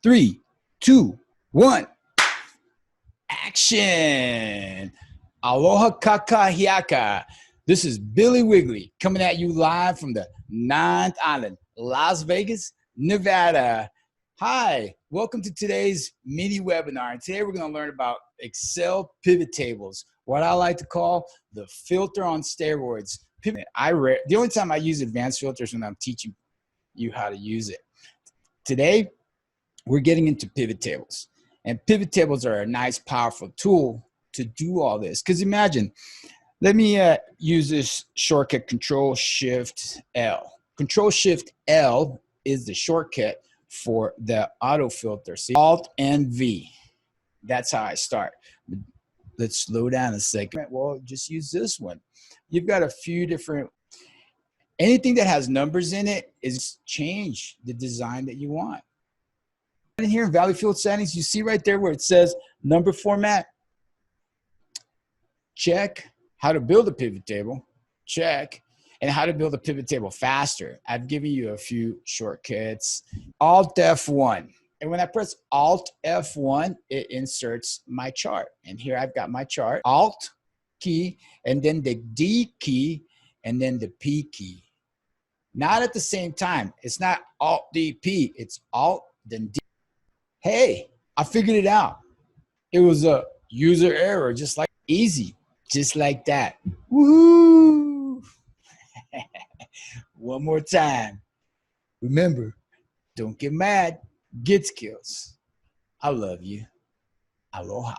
3, 2, 1. Action. Aloha kakahiaka. This is Billy Wiggly coming at you live from the 9th Island, Las Vegas, Nevada. Hi, welcome to today's mini webinar. And today we're going to learn about Excel pivot tables, what I like to call the filter on steroids. The only time I use advanced filters when I'm teaching you how to use it. Today, we're getting into pivot tables. And pivot tables are a nice, powerful tool to do all this. Because imagine, let me use this shortcut, Control-Shift-L. Control-Shift-L is the shortcut for the auto filter. See, Alt and V. That's how I start. Let's slow down a second. Well, just use this one. You've got a few different, anything that has numbers in it is change the design that you want. In here in value field settings, you see right there where it says number format. Check how to build a pivot table. Check. And how to build a pivot table faster. I've given you a few shortcuts. Alt F1. And when I press Alt F1, it inserts my chart. And here I've got my chart. Alt key, and then the D key, and then the P key. Not at the same time. It's not Alt D P. It's Alt then D. Hey, I figured it out. It was a user error, just like easy, just like that. Woohoo! One more time. Remember, don't get mad, get skills. I love you. Aloha.